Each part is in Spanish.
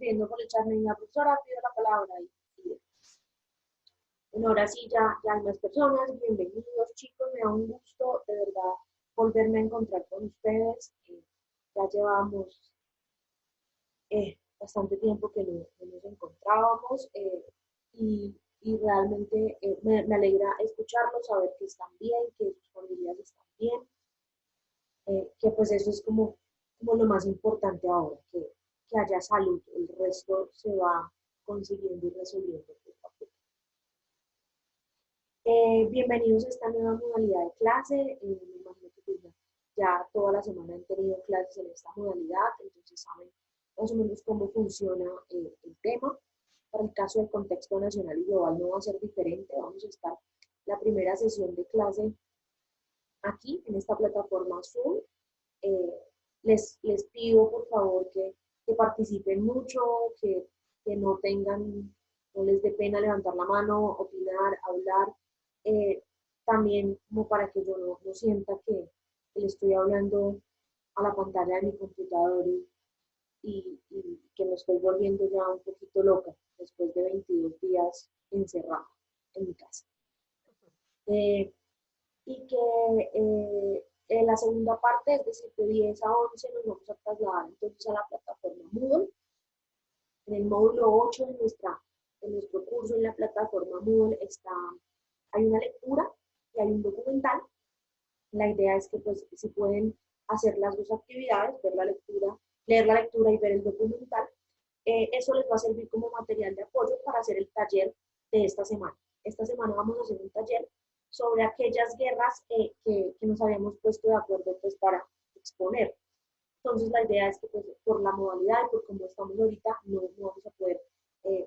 escribiendo por el chat, me diga, profesora, pido la palabra. Bueno, ahora sí, ya hay más personas. Bienvenidos, chicos. Me da un gusto, de verdad, volverme a encontrar con ustedes. Ya llevamos bastante tiempo que no nos encontrábamos y realmente me alegra escucharlos, saber que están bien, que sus familias están bien, que pues eso es como lo más importante ahora, que haya salud. El resto se va consiguiendo y resolviendo poco a poco. Bienvenidos a esta nueva modalidad de clase. Me imagino que pues, ya toda la semana han tenido clases en esta modalidad, entonces saben más o menos cómo funciona el tema. Para el caso del contexto nacional y global no va a ser diferente. Vamos a estar la primera sesión de clase aquí en esta plataforma Zoom. Eh, les pido por favor que participen mucho, que no tengan, no les dé pena levantar la mano, opinar, hablar. Eh, También como para que yo no sienta que le estoy hablando a la pantalla de mi computador y que me estoy volviendo ya un poquito loca después de 22 días encerrada en mi casa. Eh, y que en la segunda parte, es decir, de 10 a 11, nos vamos a trasladar entonces a la plataforma Moodle. En el módulo 8 de nuestro curso en la plataforma Moodle hay una lectura y hay un documental. La idea es que pues si pueden hacer las dos actividades, leer la lectura y ver el documental, eso les va a servir como material de apoyo para hacer el taller de esta semana. Esta semana vamos a hacer un taller sobre aquellas guerras que nos habíamos puesto de acuerdo pues para exponer. Entonces la idea es que pues, por la modalidad y por cómo estamos ahorita no vamos a poder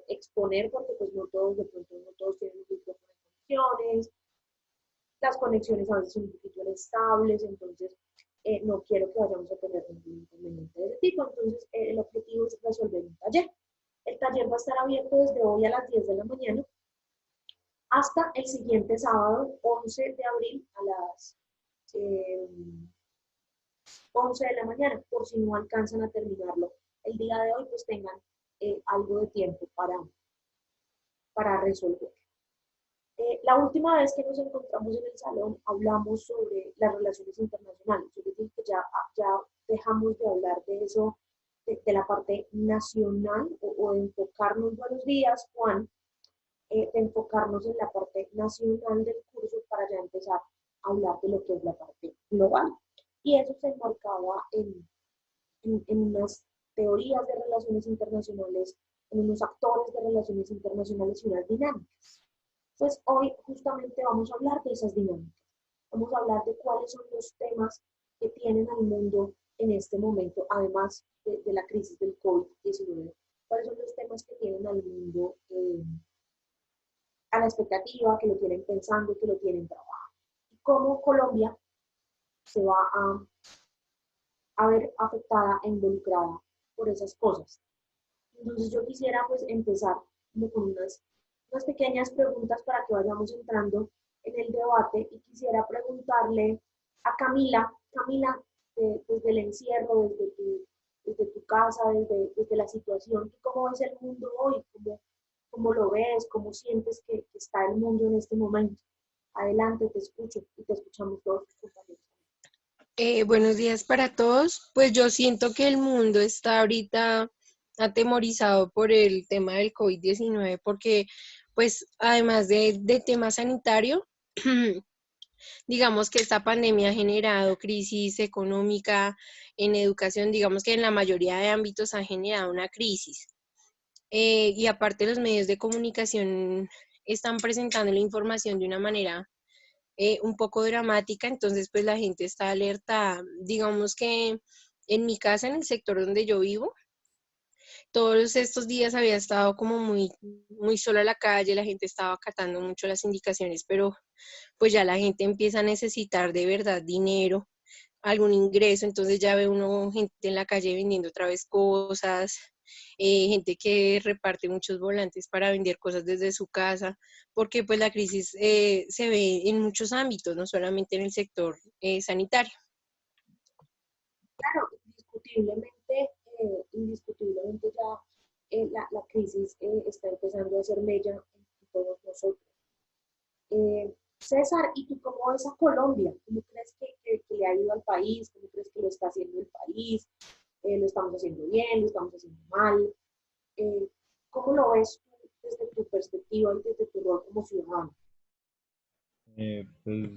exponer porque pues no todos, de pronto no todos tienen un micrófono de conexiones, las conexiones a veces son un poquito inestables, entonces no quiero que vayamos a tener ningún inconveniente de ese tipo. Entonces el objetivo es resolver un taller. El taller va a estar abierto desde hoy a las 10 de la mañana hasta el siguiente sábado, 11 de abril, a las 11 de la mañana, por si no alcanzan a terminarlo el día de hoy, pues tengan algo de tiempo para resolver. La última vez que nos encontramos en el salón hablamos sobre las relaciones internacionales, es decir, que ya dejamos de hablar de eso, de la parte nacional o de enfocarnos, buenos días Juan, de enfocarnos en la parte nacional del curso para ya empezar a hablar de lo que es la parte global. Y eso se enmarcaba en unas teorías de relaciones internacionales, en unos actores de relaciones internacionales y unas dinámicas. Pues hoy justamente vamos a hablar de esas dinámicas. Vamos a hablar de cuáles son los temas que tienen al mundo en este momento, además de la crisis del COVID-19. ¿Cuáles son los temas que tienen al mundo a la expectativa, que lo tienen pensando, que lo tienen trabajando? Y cómo Colombia se va a ver afectada e involucrada por esas cosas. Entonces yo quisiera pues empezar como con unas pequeñas preguntas para que vayamos entrando en el debate y quisiera preguntarle a Camila, desde el encierro, desde tu casa, desde la situación, ¿cómo ves el mundo hoy? ¿Cómo lo ves? ¿Cómo sientes que está el mundo en este momento? Adelante, te escucho y te escuchamos todos tus compañeros. Buenos días para todos. Pues yo siento que el mundo está ahorita atemorizado por el tema del COVID-19 porque pues además de tema sanitario, digamos que esta pandemia ha generado crisis económica en educación, digamos que en la mayoría de ámbitos ha generado una crisis. Y aparte los medios de comunicación están presentando la información de una manera un poco dramática, entonces pues la gente está alerta. Digamos que en mi casa, en el sector donde yo vivo, todos estos días había estado como muy sola la calle, la gente estaba acatando mucho las indicaciones, pero pues ya la gente empieza a necesitar de verdad dinero, algún ingreso, entonces ya ve uno gente en la calle vendiendo otra vez cosas, gente que reparte muchos volantes para vender cosas desde su casa, porque pues la crisis se ve en muchos ámbitos, no solamente en el sector sanitario. Claro, indiscutiblemente ya la crisis está empezando a hacer mella en todos nosotros. César, ¿y tú cómo ves a Colombia? ¿Cómo crees que le ha ido al país? ¿Cómo crees que lo está haciendo el país? ¿Lo estamos haciendo bien? ¿Lo estamos haciendo mal? Eh, ¿Cómo lo ves tú desde tu perspectiva y desde tu rol como ciudadano? Pues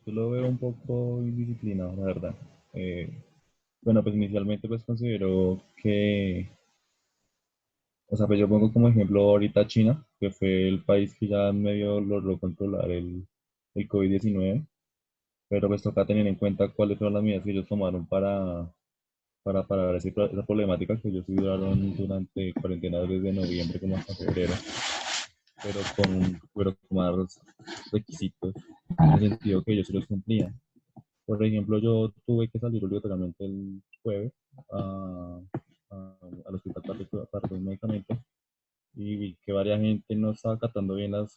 yo lo veo un poco indisciplinado, la verdad. Eh, bueno, pues inicialmente pues considero que, o sea, pues yo pongo como ejemplo ahorita China, que fue el país que ya medio logró controlar el COVID-19, pero pues toca tener en cuenta cuáles fueron las medidas que ellos tomaron para parar esa problemática que ellos sí duraron durante cuarentena desde noviembre como hasta febrero, pero con más requisitos, en el sentido que ellos sí los cumplían. Por ejemplo, yo tuve que salir obligatoriamente el jueves a, al hospital para recoger medicamentos y vi que varias gente no estaba acatando bien la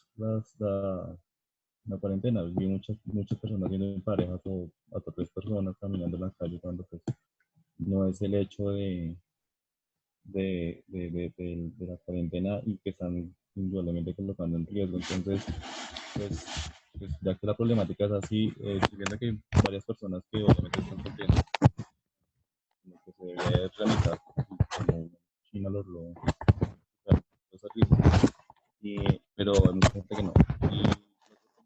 cuarentena. Vi muchas personas yendo en parejas o hasta tres personas caminando en la calle cuando pues, no es el hecho de la cuarentena y que están indudablemente colocando en riesgo. Entonces, pues, pues, ya que la problemática es así, estoy viendo que hay varias personas que obviamente están cumpliendo lo que se debe realizar, y como China los servicios, pero hay mucha gente que no. Y lo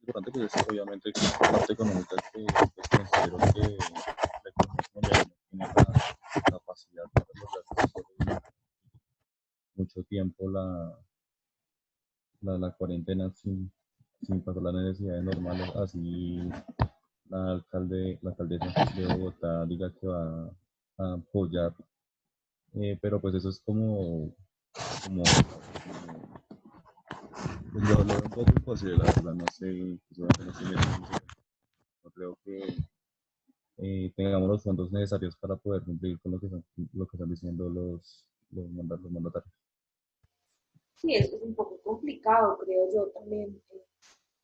importante pues, es obviamente que la parte económica que pues, considero que la economía colombiana no tiene la capacidad para lograr sobrevivir mucho tiempo la cuarentena sin pasar las necesidades normales. Así la alcaldesa de Bogotá diga que va a apoyar, pero pues eso es pues lo veo un poco imposible, la verdad, no sé, pues, obviamente no estoy metido, no creo que tengamos los fondos necesarios para poder cumplir con lo que están diciendo los mandatarios. Sí, es un poco complicado, creo yo también,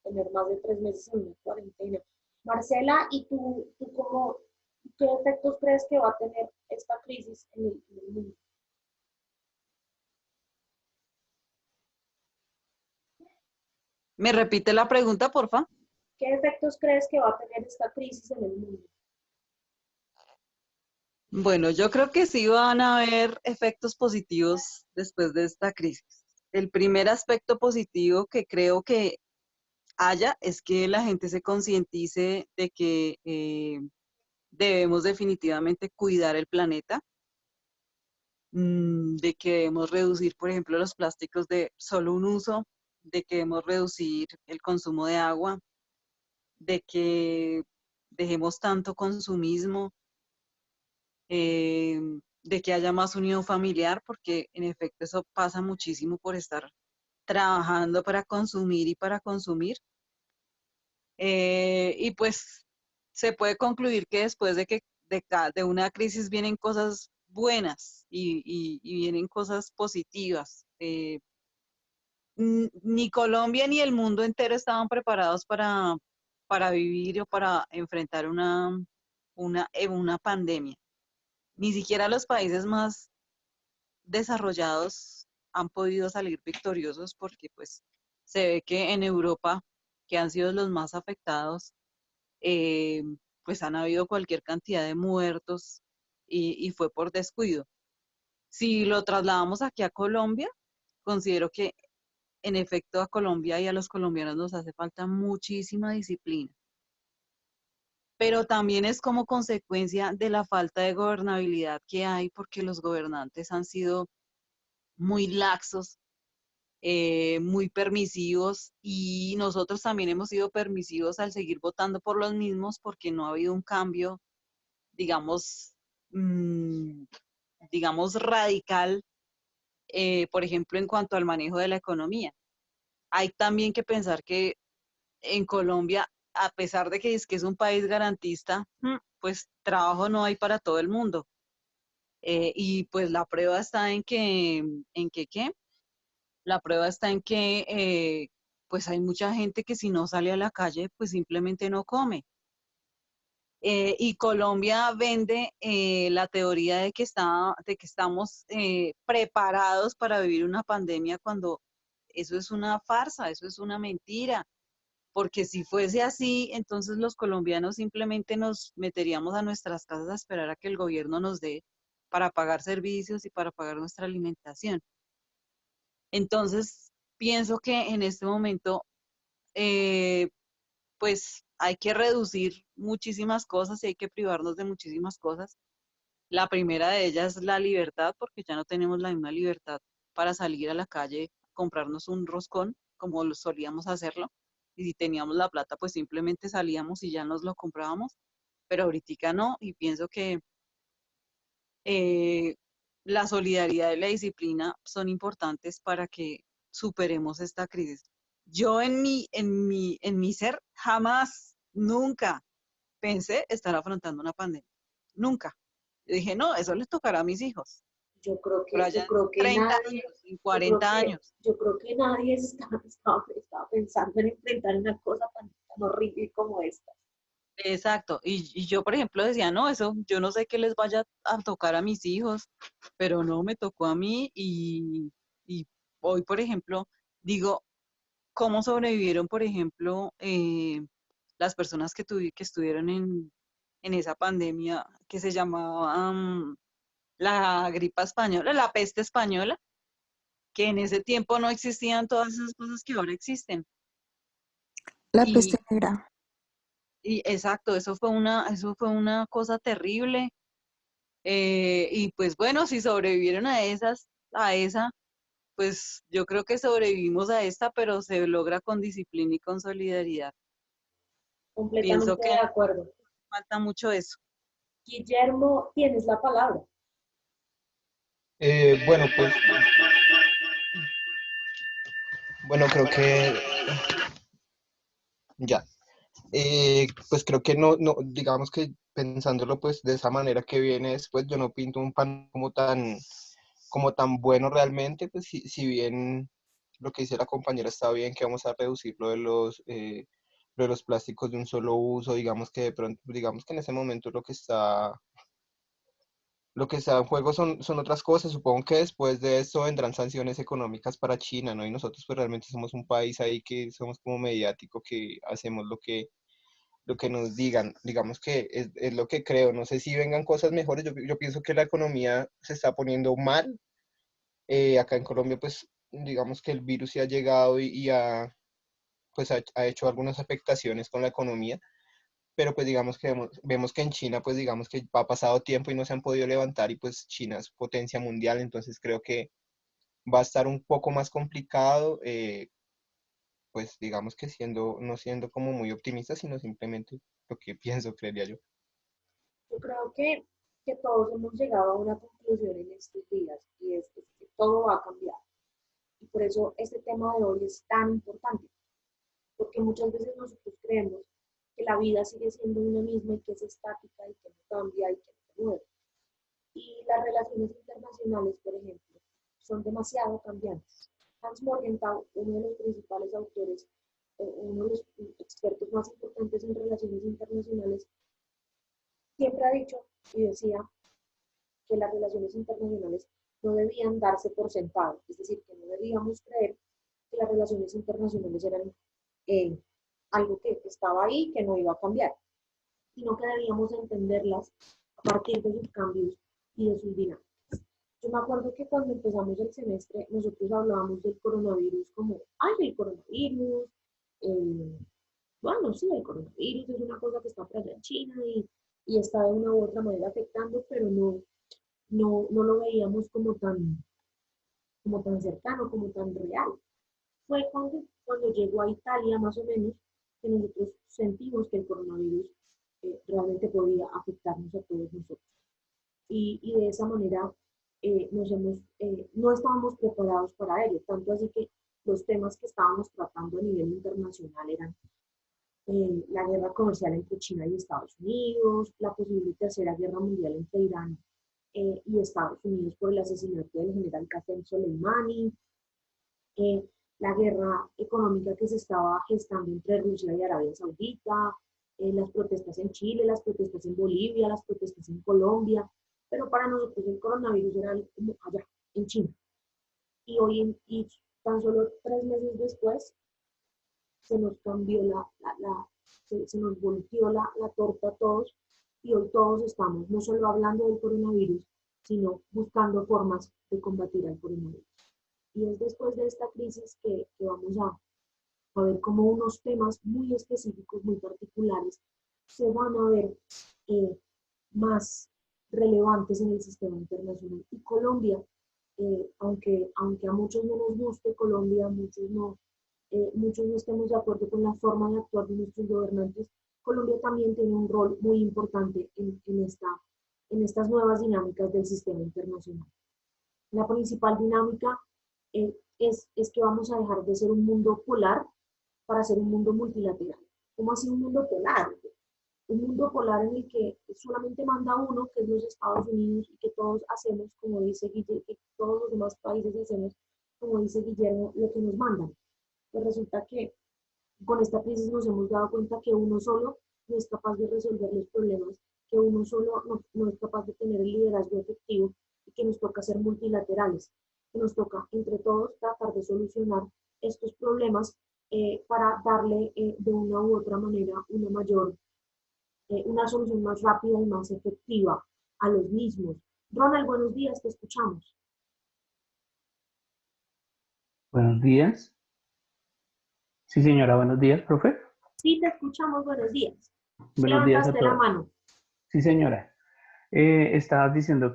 tener más de 3 meses en una cuarentena. Marcela, ¿y tú qué efectos crees que va a tener esta crisis en el mundo? ¿Me repite la pregunta, porfa? ¿Qué efectos crees que va a tener esta crisis en el mundo? Bueno, yo creo que sí van a haber efectos positivos después de esta crisis. El primer aspecto positivo que creo que haya es que la gente se concientice de que debemos definitivamente cuidar el planeta, de que debemos reducir, por ejemplo, los plásticos de solo un uso, de que debemos reducir el consumo de agua, de que dejemos tanto consumismo, de que haya más unión familiar, porque en efecto eso pasa muchísimo por estar trabajando para consumir y para consumir. Y pues se puede concluir que después de que de una crisis vienen cosas buenas y vienen cosas positivas. Ni Colombia ni el mundo entero estaban preparados para vivir o para enfrentar una pandemia. Ni siquiera los países más desarrollados han podido salir victoriosos porque pues se ve que en Europa, que han sido los más afectados, eh, pues han habido cualquier cantidad de muertos y fue por descuido. Si lo trasladamos aquí a Colombia, considero que en efecto a Colombia y a los colombianos nos hace falta muchísima disciplina, pero también es como consecuencia de la falta de gobernabilidad que hay porque los gobernantes han sido muy laxos, muy permisivos y nosotros también hemos sido permisivos al seguir votando por los mismos porque no ha habido un cambio, digamos, mm, digamos radical, por ejemplo, en cuanto al manejo de la economía. Hay también que pensar que en Colombia, a pesar de que es un país garantista, pues trabajo no hay para todo el mundo. Y pues la prueba está ¿qué? La prueba está en que pues hay mucha gente que si no sale a la calle, pues simplemente no come. Y Colombia vende la teoría de que estamos preparados para vivir una pandemia cuando eso es una farsa, eso es una mentira. Porque si fuese así, entonces los colombianos simplemente nos meteríamos a nuestras casas a esperar a que el gobierno nos dé para pagar servicios y para pagar nuestra alimentación. Entonces, pienso que en este momento, eh, pues hay que reducir muchísimas cosas y hay que privarnos de muchísimas cosas. La primera de ellas es la libertad, porque ya no tenemos la misma libertad para salir a la calle, comprarnos un roscón, como lo solíamos hacerlo. Y si teníamos la plata, pues simplemente salíamos y ya nos lo comprábamos. Pero ahorita no, y pienso que eh, la solidaridad y la disciplina son importantes para que superemos esta crisis. Yo en mi ser jamás, nunca pensé estar afrontando una pandemia. Nunca. Yo dije, no, eso les tocará a mis hijos. Por Yo allá en creo que 30 nadie, años, en 40 años. yo creo que nadie estaba pensando en enfrentar una cosa tan horrible como esta. Exacto. Y yo, por ejemplo, decía, no, eso, yo no sé qué les vaya a tocar a mis hijos, pero no me tocó a mí y hoy, por ejemplo, digo, ¿cómo sobrevivieron, por ejemplo, las personas que estuvieron en esa pandemia que se llamaba la gripa española, la peste española, que en ese tiempo no existían todas esas cosas que ahora existen? La peste Y, negra. y exacto, eso fue una cosa terrible. Y pues bueno, si sobrevivieron a esa, pues yo creo que sobrevivimos a esta, pero se logra con disciplina y con solidaridad. Pienso Completamente que de acuerdo. falta mucho eso. Guillermo, tienes la palabra. Bueno, pues, bueno, creo que ya. Pues creo que no, digamos que pensándolo pues de esa manera que viene después, yo no pinto un pan como tan bueno realmente, pues si bien lo que dice la compañera está bien, que vamos a reducir lo de los plásticos de un solo uso, digamos que de pronto, digamos que en ese momento lo que está en juego son otras cosas. Supongo que después de esto vendrán sanciones económicas para China, ¿no? Y nosotros pues realmente somos un país ahí que somos como mediático, que hacemos lo que nos digan. Digamos que es lo que creo. No sé si vengan cosas mejores. Yo pienso que la economía se está poniendo mal. Acá en Colombia pues digamos que el virus se ha llegado pues ha hecho algunas afectaciones con la economía, pero pues digamos que vemos que en China pues digamos que ha pasado tiempo y no se han podido levantar y pues China es potencia mundial, entonces creo que va a estar un poco más complicado, pues digamos que no siendo como muy optimista, sino simplemente lo que pienso, creería yo. Yo creo que todos hemos llegado a una conclusión en estos días y es que todo va a cambiar. Y por eso este tema de hoy es tan importante, porque muchas veces nosotros creemos que la vida sigue siendo una misma y que es estática y que no cambia y que no se mueve. Y las relaciones internacionales, por ejemplo, son demasiado cambiantes. Hans Morgenthau, uno de los principales autores, uno de los expertos más importantes en relaciones internacionales, siempre ha dicho y decía que las relaciones internacionales no debían darse por sentado, es decir, que no debíamos creer que las relaciones internacionales eran eh, algo que estaba ahí, que no iba a cambiar, sino que debíamos entenderlas a partir de sus cambios y de sus dinámicas. Yo me acuerdo que cuando empezamos el semestre, nosotros hablábamos del coronavirus como, ay, el coronavirus, eh, bueno, sí, el coronavirus es una cosa que está por allá en China y está de una u otra manera afectando, pero no lo veíamos como tan cercano, como tan real. Fue cuando llegó a Italia, más o menos, que nosotros sentimos que el coronavirus realmente podía afectarnos a todos nosotros. Y de esa manera no estábamos preparados para ello, tanto así que los temas que estábamos tratando a nivel internacional eran la guerra comercial entre China y Estados Unidos, la posible tercera guerra mundial entre Irán y Estados Unidos por el asesinato del general Qasem Soleimani, la guerra económica que se estaba gestando entre Rusia y Arabia Saudita, las protestas en Chile, las protestas en Bolivia, las protestas en Colombia, pero para nosotros el coronavirus era algo como allá, en China. Y tan solo 3 meses después se nos cambió se nos volteó la torta a todos y hoy todos estamos no solo hablando del coronavirus, sino buscando formas de combatir al coronavirus. Y es después de esta crisis que vamos a ver cómo unos temas muy específicos, muy particulares, se van a ver más relevantes en el sistema internacional. Y Colombia, aunque a muchos no nos guste Colombia, muchos no estemos de acuerdo con la forma de actuar de nuestros gobernantes, Colombia también tiene un rol muy importante en estas nuevas dinámicas del sistema internacional. La principal dinámica es que vamos a dejar de ser un mundo polar para ser un mundo multilateral. ¿Cómo así un mundo polar? Un mundo polar en el que solamente manda uno, que es los Estados Unidos, y que todos hacemos, como dice Guillermo, que todos los demás países hacemos, como dice Guillermo, lo que nos mandan. Pues resulta que con esta crisis nos hemos dado cuenta que uno solo no es capaz de resolver los problemas, que uno solo no es capaz de tener el liderazgo efectivo y que nos toca ser multilaterales, que nos toca entre todos tratar de solucionar estos problemas para darle de una u otra manera una solución más rápida y más efectiva a los mismos. Ronald, buenos días, te escuchamos. Buenos días. Sí, señora, buenos días, profe. Sí, te escuchamos, buenos días. Buenos días a Levantaste la todos. mano. Sí, señora. Estabas diciendo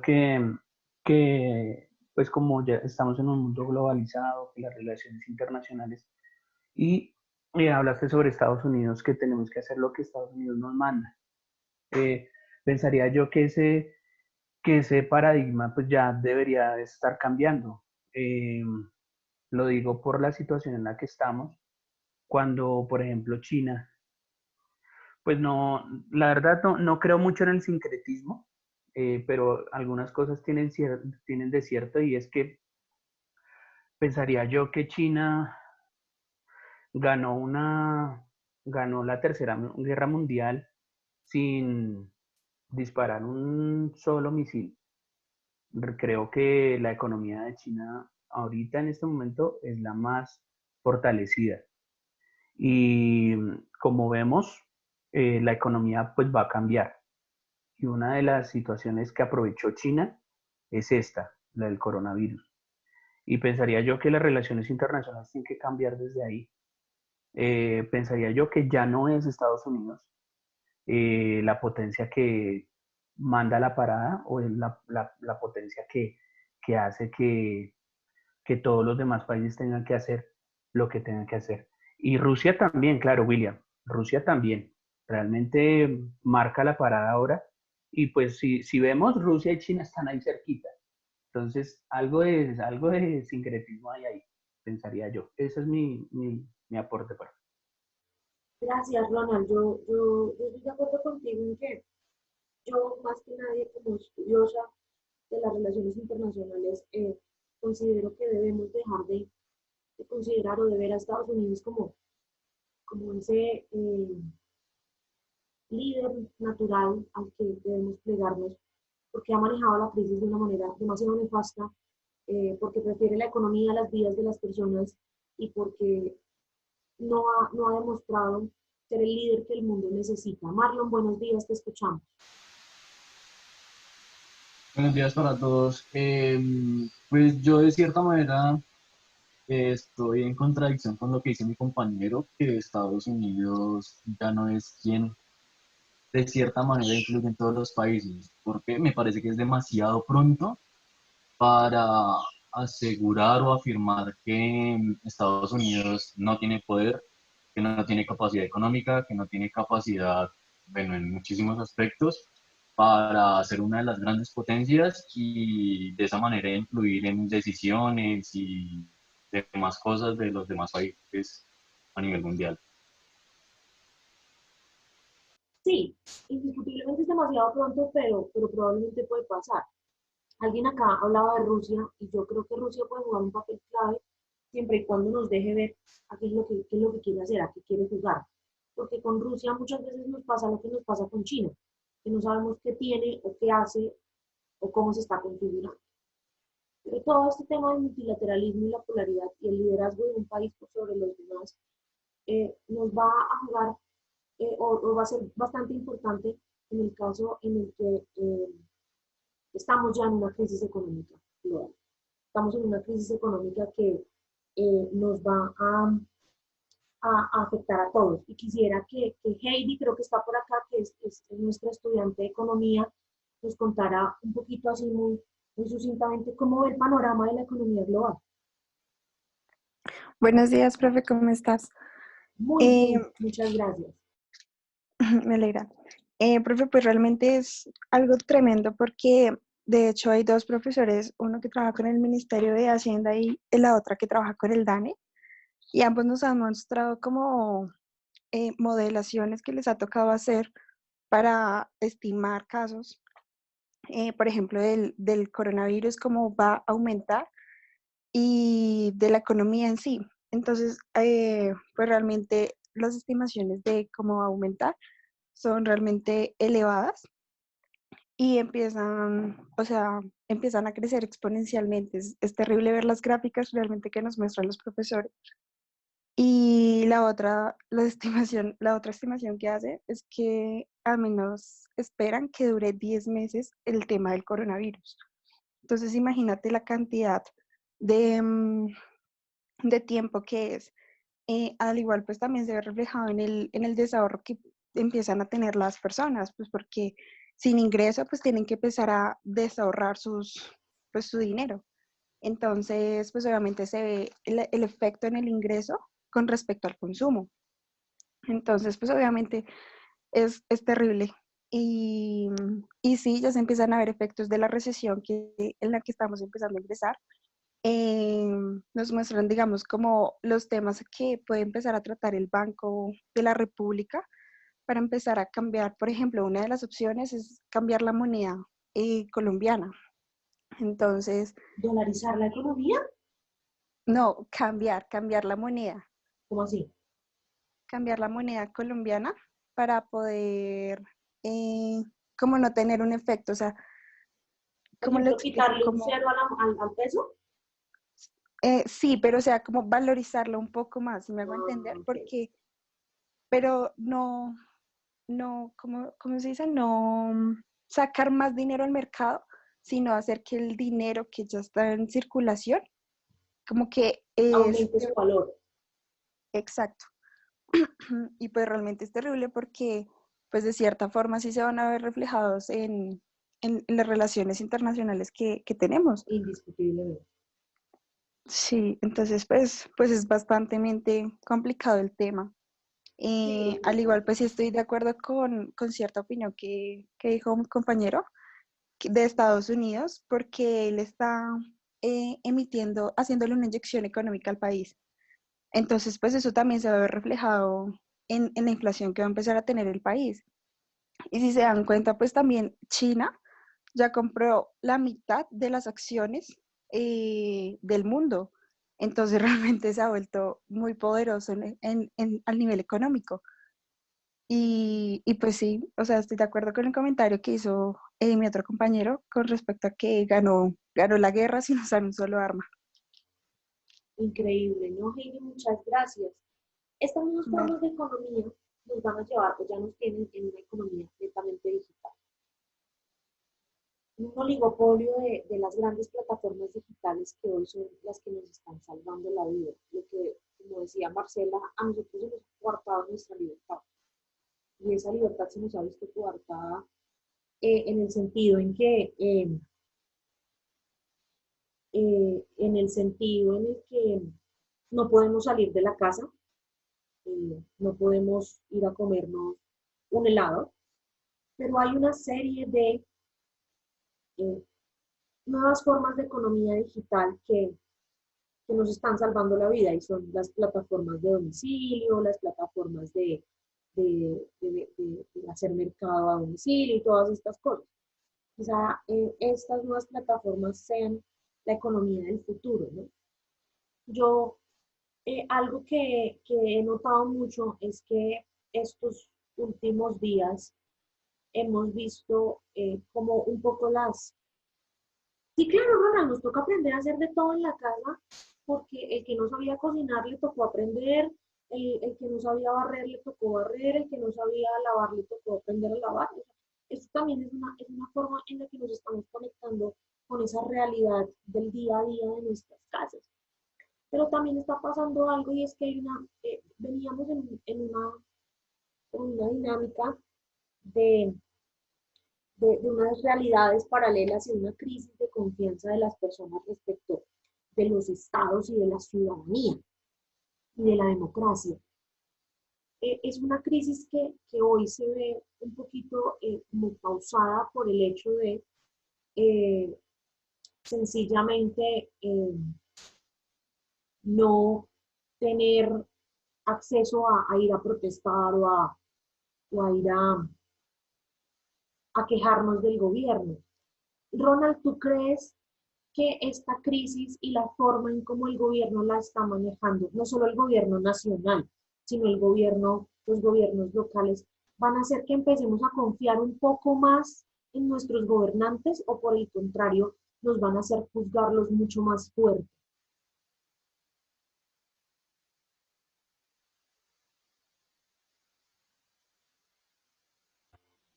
pues como ya estamos en un mundo globalizado, que las relaciones internacionales, y hablaste sobre Estados Unidos, que tenemos que hacer lo que Estados Unidos nos manda. Pensaría yo que ese paradigma pues ya debería estar cambiando. Lo digo por la situación en la que estamos, cuando, por ejemplo, China, pues no, la verdad no creo mucho en el sincretismo, pero algunas cosas tienen de cierto, y es que pensaría yo que China ganó ganó la Tercera Guerra Mundial sin disparar un solo misil. Creo que la economía de China ahorita en este momento es la más fortalecida. Y como vemos, la economía pues va a cambiar. Y una de las situaciones que aprovechó China es esta, la del coronavirus. Y pensaría yo que las relaciones internacionales tienen que cambiar desde ahí. Pensaría yo que ya no es Estados Unidos la potencia que manda la parada, o es la potencia que hace que todos los demás países tengan que hacer lo que tengan que hacer. Y Rusia también, claro, William, Rusia también. Realmente marca la parada ahora. Y pues si vemos, Rusia y China están ahí cerquita. Entonces, algo de sincretismo hay ahí, pensaría yo. Ese es mi aporte. Gracias, Ronald. Yo estoy de acuerdo contigo en que yo, más que nadie, como estudiosa de las relaciones internacionales, considero que debemos dejar de considerar o de ver a Estados Unidos como ese líder natural al que debemos plegarnos, porque ha manejado la crisis de una manera demasiado nefasta, porque prefiere la economía a las vidas de las personas y porque no ha demostrado ser el líder que el mundo necesita. Marlon, buenos días, te escuchamos. Buenos días para todos. Pues yo de cierta manera estoy en contradicción con lo que dice mi compañero, que Estados Unidos ya no es quien de cierta manera influye en todos los países, porque me parece que es demasiado pronto para asegurar o afirmar que Estados Unidos no tiene poder, que no tiene capacidad económica, que no tiene capacidad, bueno, en muchísimos aspectos, para ser una de las grandes potencias y de esa manera influir en decisiones y demás cosas de los demás países a nivel mundial. Sí, indiscutiblemente es demasiado pronto, pero probablemente puede pasar. Alguien acá hablaba de Rusia y yo creo que Rusia puede jugar un papel clave siempre y cuando nos deje ver a qué es lo que quiere hacer, a qué quiere jugar. porque con Rusia muchas veces nos pasa lo que nos pasa con China, que no sabemos qué tiene o qué hace o cómo se está configurando. Pero todo este tema del multilateralismo y la polaridad y el liderazgo de un país por sobre los demás nos va a jugar o va a ser bastante importante en el caso en el que estamos ya en una crisis económica global. Estamos en una crisis económica que nos va a afectar a todos. Y quisiera que Heidi, creo que está por acá, que es nuestra estudiante de economía, nos contara un poquito así muy sucintamente cómo ve el panorama de la economía global. Buenos días, profe, ¿cómo estás? Muy bien, muchas gracias. Me alegra. Profe, pues realmente es algo tremendo porque de hecho hay dos profesores, uno que trabaja con el Ministerio de Hacienda y la otra que trabaja con el DANE, y ambos nos han mostrado como modelaciones que les ha tocado hacer para estimar casos, por ejemplo, del coronavirus, cómo va a aumentar y de la economía en sí. Entonces, pues realmente las estimaciones de cómo va a aumentar son realmente elevadas y empiezan a crecer exponencialmente. Es terrible ver las gráficas realmente que nos muestran los profesores. Y la otra estimación que hace es que al menos esperan que dure 10 meses el tema del coronavirus. Entonces, imagínate la cantidad de, de tiempo que es. Al igual, pues también se ve reflejado en el desahorro que empiezan a tener las personas, pues porque sin ingreso, pues tienen que empezar a desahorrar pues su dinero. Entonces, pues obviamente se ve el efecto en el ingreso con respecto al consumo. Entonces, pues obviamente es terrible. Y sí, ya se empiezan a ver efectos de la recesión en la que estamos empezando a ingresar. Nos muestran, digamos, como los temas que puede empezar a tratar el Banco de la República para empezar a cambiar. Por ejemplo, una de las opciones es cambiar la moneda colombiana. Entonces, ¿Dolarizar la economía? no, cambiar la moneda. ¿Cómo así? Cambiar la moneda colombiana para poder, como no tener un efecto, o sea, Por ¿cómo lo ejemplo, explico? quitarle un Como, cero al peso. sí, pero o sea, como valorizarlo un poco más, si me hago entender, Okay. pero no, ¿cómo se dice? No sacar más dinero al mercado, sino hacer que el dinero que ya está en circulación, como que es Aumente su valor. exacto. Y pues realmente es terrible porque, pues de cierta forma sí se van a ver reflejados en las relaciones internacionales que tenemos. Indiscutiblemente. Sí, entonces pues es bastante complicado el tema. Sí, Al igual, pues sí estoy de acuerdo con cierta opinión que dijo un compañero de Estados Unidos, porque él está haciéndole una inyección económica al país. Entonces, pues eso también se va a ver reflejado en la inflación que va a empezar a tener el país. Y si se dan cuenta, pues también China ya compró la mitad de las acciones del mundo. Entonces realmente se ha vuelto muy poderoso al nivel económico. Y pues sí, o sea, estoy de acuerdo con el comentario que hizo mi otro compañero con respecto a que ganó la guerra sin usar un solo arma. increíble, ¿no, Heidi? Muchas gracias. Estas nuevas Vale. formas de economía nos van a llevar, o ya nos tienen en una economía netamente digital. Un oligopolio de las grandes plataformas digitales que hoy son las que nos están salvando la vida. Lo que, como decía Marcela, a nosotros se nos ha coartado nuestra libertad. Y esa libertad se nos ha visto coartada en el sentido en el sentido en el que no podemos salir de la casa, no podemos ir a comernos un helado, pero hay una serie de eh, nuevas formas de economía digital que nos están salvando la vida y son las plataformas de domicilio, las plataformas de hacer mercado a domicilio y todas estas cosas. Quizá estas nuevas plataformas sean la economía del futuro, ¿no? Yo, algo que he notado mucho es que estos últimos días hemos visto como un poco las... Sí, claro, Ronald, nos toca aprender a hacer de todo en la casa, porque el que no sabía cocinar le tocó aprender, el que no sabía barrer le tocó barrer, el que no sabía lavar le tocó aprender a lavar. O sea, esto también es una forma en la que nos estamos conectando con esa realidad del día a día de nuestras casas. Pero también está pasando algo y es que hay veníamos en una dinámica de, de unas realidades paralelas y una crisis de confianza de las personas respecto de los estados y de la ciudadanía y de la democracia. Es una crisis que hoy se ve un poquito como causada por el hecho de sencillamente no tener acceso a ir a protestar o a ir a quejarnos del gobierno. Ronald, ¿tú crees que esta crisis y la forma en cómo el gobierno la está manejando, no solo el gobierno nacional, sino el gobierno, los gobiernos locales, van a hacer que empecemos a confiar un poco más en nuestros gobernantes o por el contrario, nos van a hacer juzgarlos mucho más fuerte?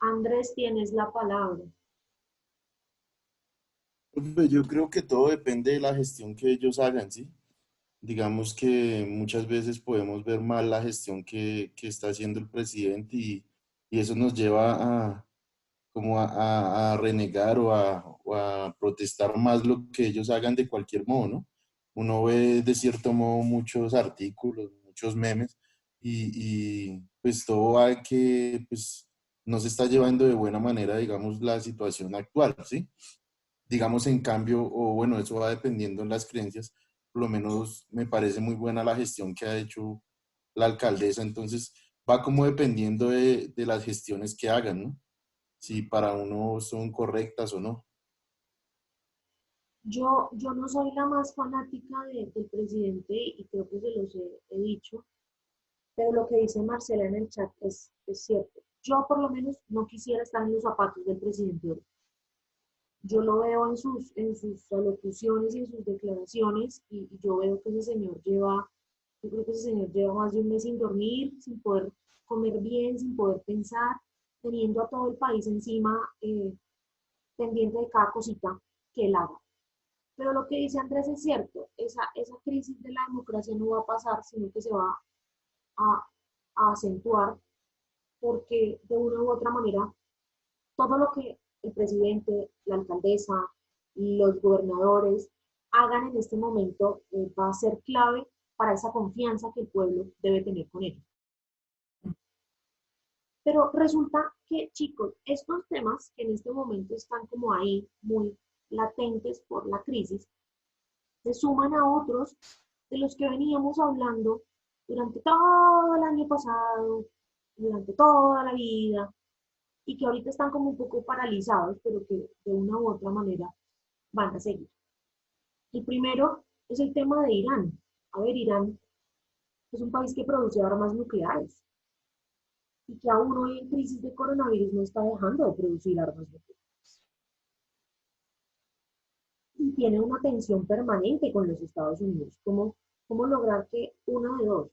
Andrés, tienes la palabra. Pues yo creo que todo depende de la gestión que ellos hagan, ¿sí? Digamos que muchas veces podemos ver mal la gestión que está haciendo el presidente y eso nos lleva como a renegar o a protestar más lo que ellos hagan de cualquier modo, ¿no? Uno ve de cierto modo muchos artículos, muchos memes pues todo va a que pues no se está llevando de buena manera, digamos, la situación actual, ¿sí? Digamos, en cambio, o bueno, eso va dependiendo en las creencias, por lo menos me parece muy buena la gestión que ha hecho la alcaldesa, entonces va como dependiendo de las gestiones que hagan, ¿no? Si para uno son correctas o no. Yo no soy la más fanática del presidente y creo que se los he dicho, pero lo que dice Marcela en el chat es cierto. Yo por lo menos no quisiera estar en los zapatos del presidente hoy. Yo lo veo en sus alocuciones y en sus declaraciones y yo veo que ese señor lleva, yo creo que ese señor lleva más de un mes sin dormir, sin poder comer bien, sin poder pensar, teniendo a todo el país encima pendiente de cada cosita que él haga. Pero lo que dice Andrés es cierto, esa crisis de la democracia no va a pasar, sino que se va a, a acentuar porque de una u otra manera todo lo que el presidente, la alcaldesa, los gobernadores hagan en este momento va a ser clave para esa confianza que el pueblo debe tener con ellos. Pero resulta que, chicos, estos temas que en este momento están como ahí, muy latentes por la crisis, se suman a otros de los que veníamos hablando durante todo el año pasado, durante toda la vida, y que ahorita están como un poco paralizados, pero que de una u otra manera van a seguir. El primero es el tema de Irán. A ver, Irán es un país que produce armas nucleares y que aún hoy en crisis de coronavirus no está dejando de producir armas nucleares. Y tiene una tensión permanente con los Estados Unidos. ¿Cómo lograr que una de dos?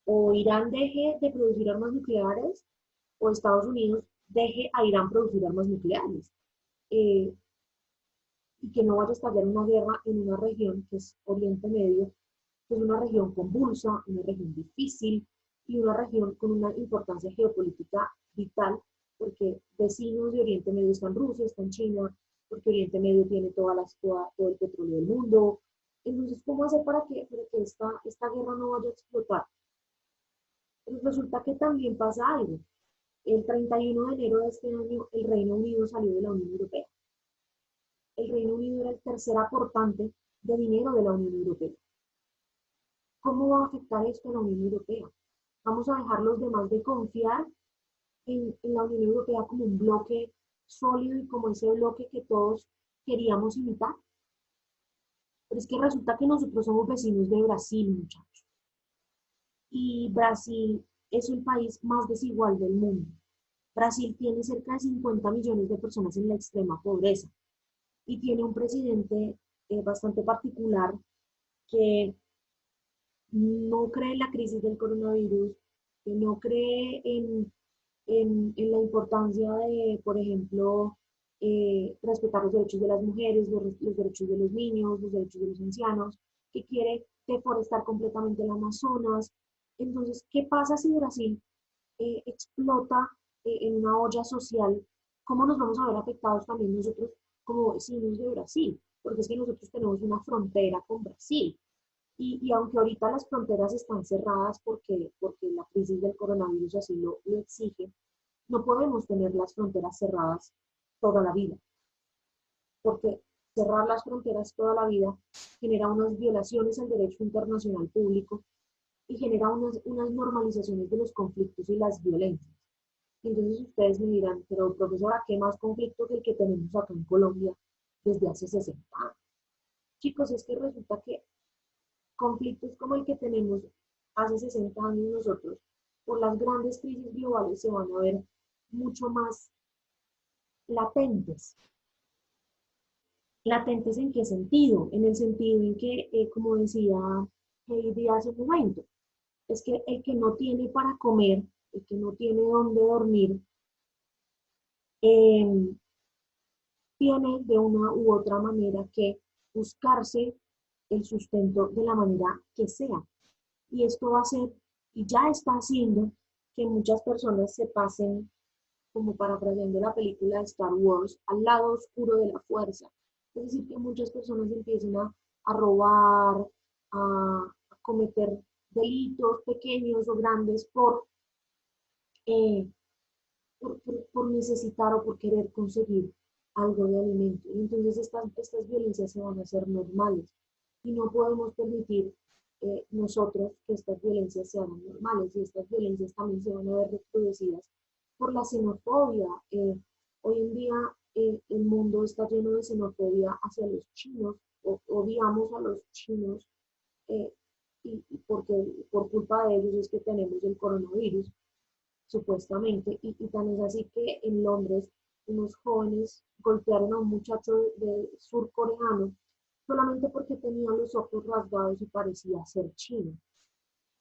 O Irán deje de producir armas nucleares o Estados Unidos deje a Irán producir armas nucleares. Y que no vaya a estallar una guerra en una región que es Oriente Medio, que es una región convulsa, una región difícil y una región con una importancia geopolítica vital, porque vecinos de Oriente Medio están Rusia, están China, porque Oriente Medio tiene todo el petróleo del mundo. Entonces, ¿cómo hacer para que esta guerra no vaya a explotar? Pero resulta que también pasa algo. El 31 de enero de este año, el Reino Unido salió de la Unión Europea. El Reino Unido era el tercer aportante de dinero de la Unión Europea. ¿Cómo va a afectar esto a la Unión Europea? ¿Vamos a dejar los demás de confiar en la Unión Europea como un bloque sólido y como ese bloque que todos queríamos imitar? Pero es que resulta que nosotros somos vecinos de Brasil, muchachos. Y Brasil es el país más desigual del mundo. Brasil tiene cerca de 50 millones de personas en la extrema pobreza y tiene un presidente bastante particular que no cree en la crisis del coronavirus, que no cree en la importancia de, por ejemplo, respetar los derechos de las mujeres, los derechos de los niños, los derechos de los ancianos, que quiere deforestar completamente el Amazonas. Entonces, ¿qué pasa si Brasil explota en una olla social? ¿Cómo nos vamos a ver afectados también nosotros como vecinos de Brasil? Porque es que nosotros tenemos una frontera con Brasil. Y aunque ahorita las fronteras están cerradas porque la crisis del coronavirus así lo exige, no podemos tener las fronteras cerradas toda la vida, porque cerrar las fronteras toda la vida genera unas violaciones al derecho internacional público y genera unas normalizaciones de los conflictos y las violencias. Entonces ustedes me dirán, pero profesora, ¿qué más conflicto que el que tenemos acá en Colombia desde hace 60 años? Chicos, es que resulta que conflictos como el que tenemos hace 60 años nosotros, por las grandes crisis globales se van a ver mucho más latentes. ¿Latentes en qué sentido? En el sentido en que, como decía Heidi hace un momento, es que el que no tiene para comer, el que no tiene dónde dormir, tiene de una u otra manera que buscarse el sustento de la manera que sea. Y esto va a ser, y ya está haciendo, que muchas personas se pasen, como parafraseando la película de Star Wars, al lado oscuro de la fuerza. Es decir, que muchas personas empiezan a robar, a cometer delitos pequeños o grandes eh, por necesitar o por querer conseguir algo de alimento. Y entonces estas violencias se van a hacer normales y no podemos permitir nosotros que estas violencias se hagan normales, y estas violencias también se van a ver recrudecidas por la xenofobia. Hoy en día el mundo está lleno de xenofobia hacia los chinos, odiamos a los chinos y porque por culpa de ellos es que tenemos el coronavirus, supuestamente, y tan es así que en Londres unos jóvenes golpearon a un muchacho de surcoreano solamente porque tenía los ojos rasgados y parecía ser chino.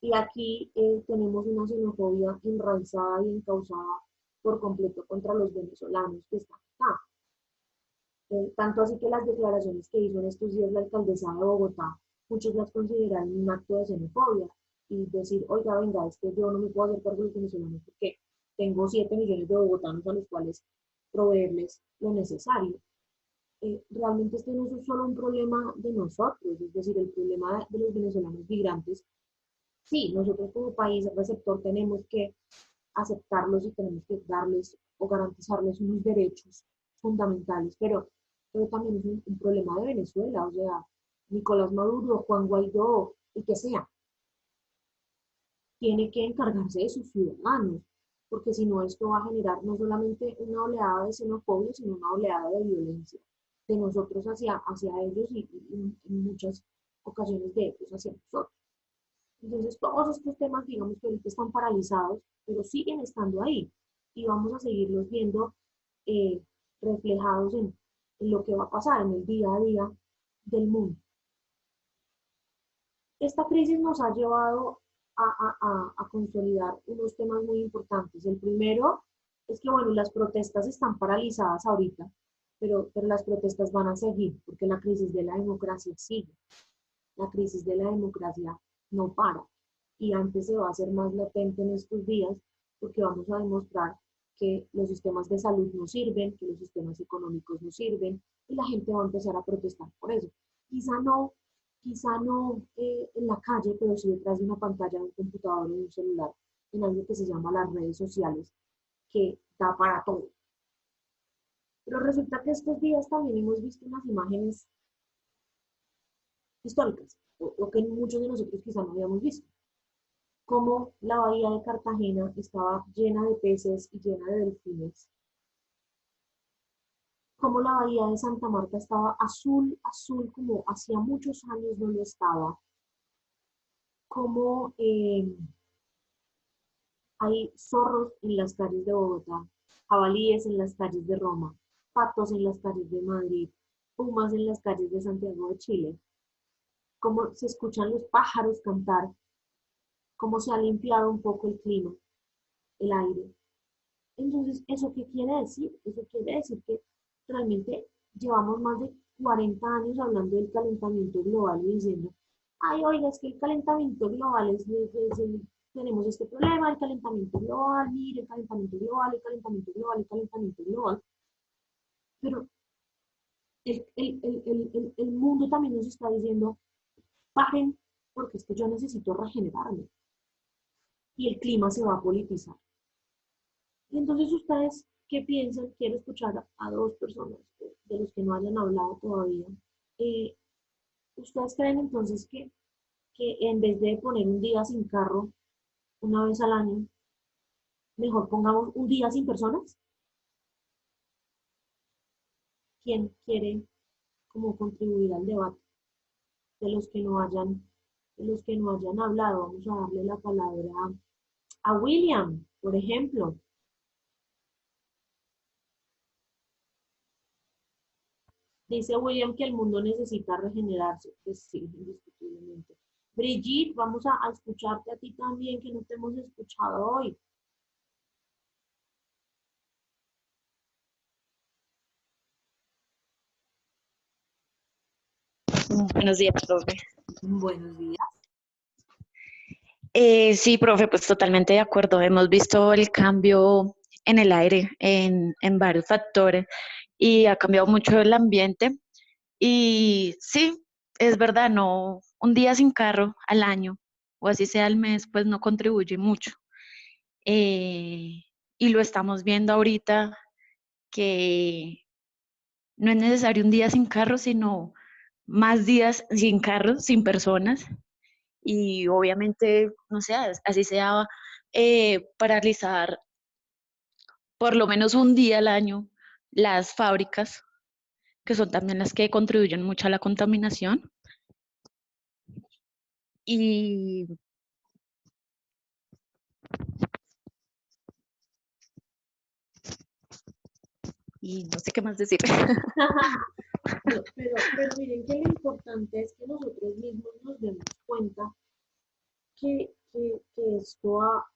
Y aquí tenemos una xenofobia enraizada y encausada por completo contra los venezolanos que están acá. Tanto así que las declaraciones que hizo en estos días la alcaldesa de Bogotá, muchos las consideran un acto de xenofobia y decir, oiga, venga, es que yo no me puedo hacer cargo de los venezolanos porque tengo 7 millones de bogotanos a los cuales proveerles lo necesario. Realmente este no es solo un problema de nosotros, es decir, el problema de los venezolanos migrantes. Sí, nosotros como país receptor tenemos que aceptarlos y tenemos que darles o garantizarles unos derechos fundamentales, pero también es un problema de Venezuela, o sea, Nicolás Maduro, Juan Guaidó, el que sea, tiene que encargarse de sus ciudadanos, porque si no esto va a generar no solamente una oleada de xenofobia, sino una oleada de violencia de nosotros hacia ellos y en muchas ocasiones de ellos hacia nosotros. Entonces, todos estos temas, digamos que ahorita están paralizados, pero siguen estando ahí y vamos a seguirlos viendo reflejados en lo que va a pasar en el día a día del mundo. Esta crisis nos ha llevado a consolidar unos temas muy importantes. El primero es que, bueno, las protestas están paralizadas ahorita, pero las protestas van a seguir porque la crisis de la democracia sigue. La crisis de la democracia no para y antes se va a hacer más latente en estos días porque vamos a demostrar que los sistemas de salud no sirven, que los sistemas económicos no sirven y la gente va a empezar a protestar por eso. Quizá no en la calle, pero sí detrás de una pantalla de un computador o de un celular, en algo que se llama las redes sociales, que da para todo. Pero resulta que estos días también hemos visto unas imágenes históricas, o que muchos de nosotros quizá no habíamos visto. Como la bahía de Cartagena estaba llena de peces y llena de delfines. Como la bahía de Santa Marta estaba azul, azul, como hacía muchos años no lo estaba. Como Hay zorros en las calles de Bogotá, jabalíes en las calles de Roma, patos en las calles de Madrid, pumas en las calles de Santiago de Chile, cómo se escuchan los pájaros cantar, cómo se ha limpiado un poco el clima, el aire. Entonces, ¿eso qué quiere decir? Eso quiere decir que realmente llevamos más de 40 años hablando del calentamiento global y diciendo, ay, oiga, es que el calentamiento global tenemos este problema, el calentamiento global, mire, el calentamiento global, el calentamiento global, el calentamiento global. Pero el mundo también nos está diciendo, paren, porque es que yo necesito regenerarme. Y el clima se va a politizar. Y entonces ustedes, ¿qué piensan? Quiero escuchar a dos personas de los que no hayan hablado todavía. ¿Ustedes creen entonces que en vez de poner un día sin carro una vez al año, mejor pongamos un día sin personas? ¿Quién quiere como contribuir al debate? De los que no hayan, de los que no hayan hablado, vamos a darle la palabra a William, por ejemplo. Dice William que el mundo necesita regenerarse. Pues sí, indiscutiblemente. Brigitte, vamos a escucharte a ti también, que no te hemos escuchado hoy. Buenos días, profe. Buenos días. Sí, profe, pues totalmente de acuerdo. Hemos visto el cambio en el aire, en varios factores, y ha cambiado mucho el ambiente. Y sí, es verdad, no, un día sin carro al año, o así sea al mes, pues no contribuye mucho. Eh, y lo estamos viendo ahorita que no es necesario un día sin carro, sino más días sin carro, sin personas. Y obviamente, no sé, así sea paralizar por lo menos un día al año las fábricas, que son también las que contribuyen mucho a la contaminación. Y, y no sé qué más decir. No, pero miren que lo importante es que nosotros mismos nos demos cuenta que esto ha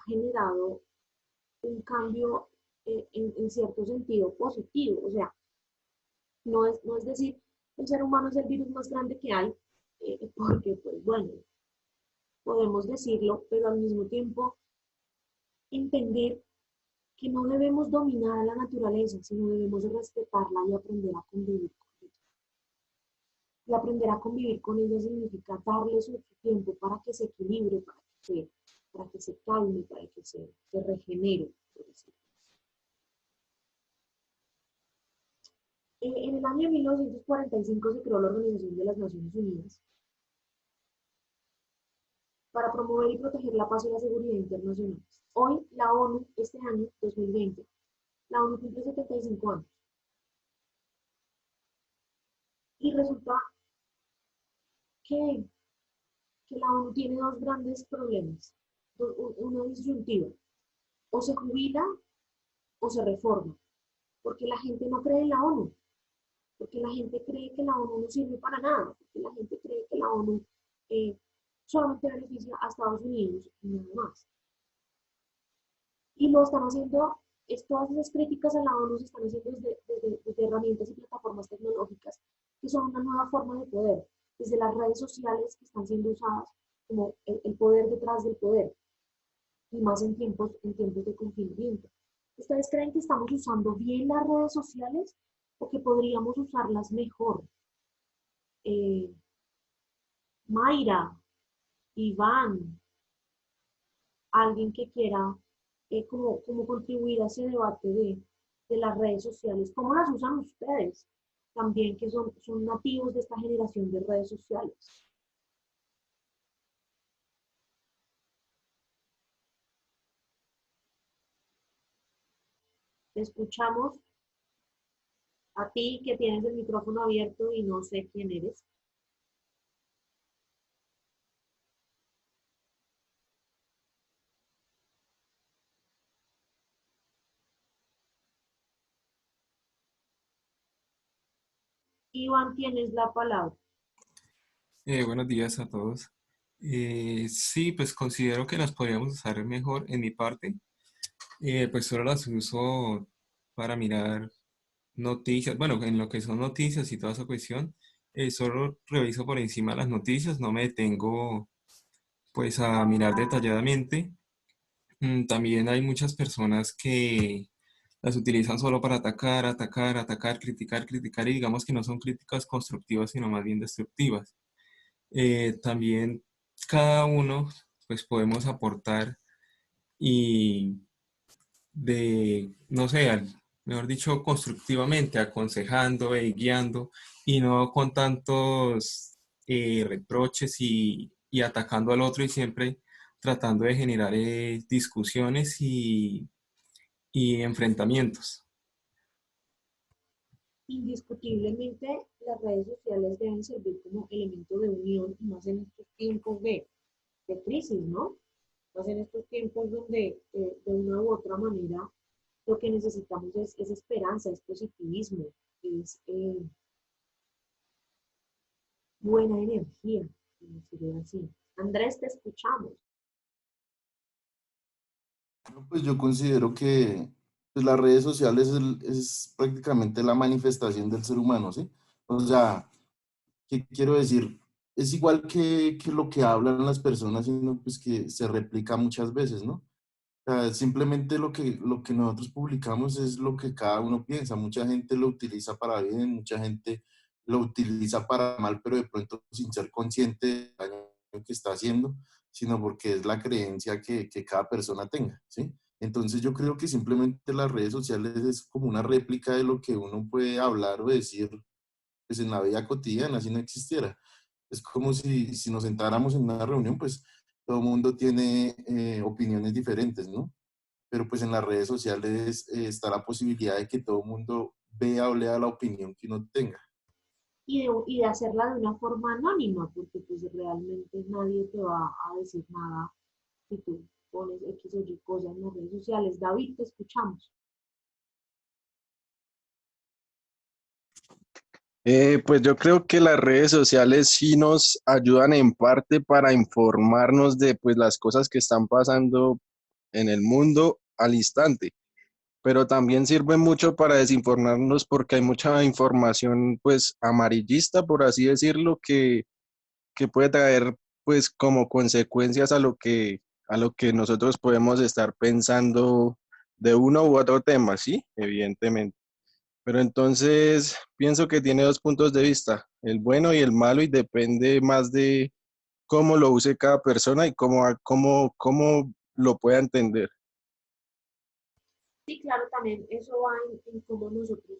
generado un cambio en cierto sentido positivo. O sea, no es decir, el ser humano es el virus más grande que hay, porque, pues bueno, podemos decirlo, pero al mismo tiempo entender que no debemos dominar a la naturaleza, sino debemos respetarla y aprender a convivir con ella. Y aprender a convivir con ella significa darle su tiempo para que se equilibre, para que se calme, para que se regenere, por decirlo. En el año 1945 se creó la Organización de las Naciones Unidas para promover y proteger la paz y la seguridad internacionales. Hoy, la ONU, este año, 2020, la ONU cumple 75 años. Y resulta que, que la ONU tiene dos grandes problemas, una disyuntiva. O se jubila o se reforma, porque la gente no cree en la ONU, porque la gente cree que la ONU no sirve para nada, porque la gente cree que la ONU eh, solamente beneficia a Estados Unidos y nada más. Y lo están haciendo, todas esas críticas a la ONU se están haciendo desde herramientas y plataformas tecnológicas que son una nueva forma de poder, desde las redes sociales que están siendo usadas como el poder detrás del poder, y más en tiempos de confinamiento. ¿Ustedes creen que estamos usando bien las redes sociales o que podríamos usarlas mejor? Mayra, Iván, alguien que quiera como contribuir a ese debate de las redes sociales. ¿Cómo las usan ustedes? También que son nativos de esta generación de redes sociales. Te escuchamos a ti que tienes el micrófono abierto y no sé quién eres. Iván, tienes la palabra. Buenos días a todos. Sí, pues considero que las podríamos usar mejor en mi parte. Pues solo las uso para mirar noticias, bueno, en lo que son noticias y toda esa cuestión. Solo reviso por encima las noticias, no me detengo pues a mirar detalladamente. También hay muchas personas que las utilizan solo para atacar, atacar, atacar, criticar, criticar y digamos que no son críticas constructivas, sino más bien destructivas. También cada uno pues podemos aportar y no sé, mejor dicho, constructivamente, aconsejando y guiando y no con tantos reproches y atacando al otro y siempre tratando de generar discusiones y enfrentamientos. Indiscutiblemente, las redes sociales deben servir como elemento de unión, y más en estos tiempos de crisis, ¿no? Más en estos tiempos donde de una u otra manera lo que necesitamos es esperanza, es positivismo, es buena energía, por decirlo así. Andrés, te escuchamos. Pues yo considero que pues, las redes sociales es prácticamente la manifestación del ser humano, ¿sí? O sea, ¿qué quiero decir? Es igual que lo que hablan las personas, sino pues que se replica muchas veces, ¿no? O sea, simplemente lo que nosotros publicamos es lo que cada uno piensa. Mucha gente lo utiliza para bien, mucha gente lo utiliza para mal, pero de pronto sin ser consciente del daño que está haciendo, sino porque es la creencia que cada persona tenga, ¿sí? Entonces yo creo que simplemente las redes sociales es como una réplica de lo que uno puede hablar o decir pues, en la vida cotidiana, si no existiera. Es como si nos sentáramos en una reunión, pues todo el mundo tiene opiniones diferentes, ¿no? Pero pues en las redes sociales está la posibilidad de que todo el mundo vea o lea la opinión que uno tenga. Y de hacerla de una forma anónima, porque pues realmente nadie te va a decir nada si tú pones X o Y cosas en las redes sociales. David, te escuchamos. Pues yo creo que las redes sociales sí nos ayudan en parte para informarnos de pues las cosas que están pasando en el mundo al instante, pero también sirven mucho para desinformarnos porque hay mucha información pues amarillista, por así decirlo, que puede traer pues como consecuencias a lo que nosotros podemos estar pensando de uno u otro tema, sí, evidentemente. Pero entonces pienso que tiene dos puntos de vista, el bueno y el malo, y depende más de cómo lo use cada persona y cómo lo pueda entender. Sí, claro, también eso va en cómo nosotros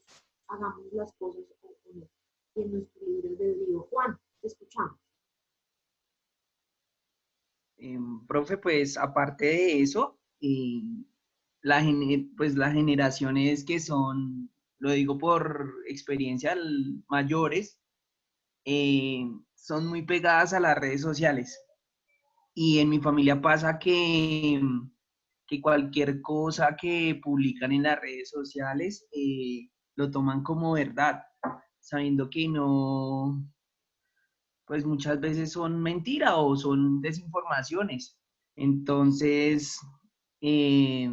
hagamos las cosas o no, y en nuestro libre albedrío. Juan, te escuchamos. Profe, pues aparte de eso, pues las generaciones que son, lo digo por experiencia, mayores, son muy pegadas a las redes sociales. Y en mi familia pasa que cualquier cosa que publican en las redes sociales lo toman como verdad, sabiendo que no, pues muchas veces son mentiras o son desinformaciones. Entonces, eh,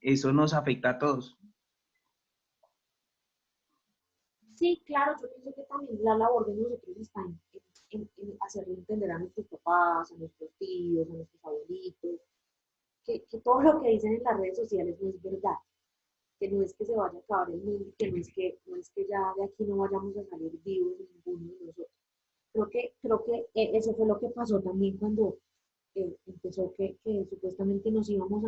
eso nos afecta a todos. Sí, claro, yo pienso que también la labor de nosotros está en hacerle entender a nuestros papás, a nuestros tíos, a nuestros abuelitos, que todo lo que dicen en las redes sociales no es verdad, que no es que se vaya a acabar el mundo, que no es que ya de aquí no vayamos a salir vivos ninguno de nosotros. Creo que eso fue lo que pasó también cuando empezó que supuestamente que no sabíamos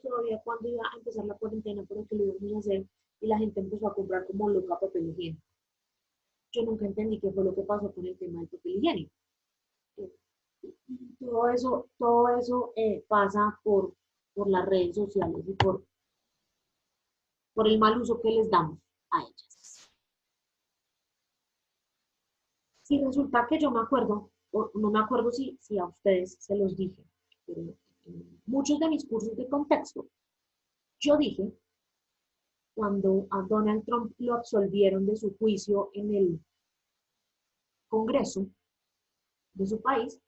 todavía cuándo iba a empezar la cuarentena, pero que lo íbamos a hacer, y la gente empezó a comprar como loca papel higiénico. Yo nunca entendí qué fue lo que pasó con el tema del papel higiénico. Eh, todo eso pasa por las redes sociales y por el mal uso que les damos a ellas. Si resulta que yo me acuerdo, o no me acuerdo si a ustedes se los dije, pero en muchos de mis cursos de contexto, yo dije cuando a Donald Trump lo absolvieron de su juicio en el Congreso de su país,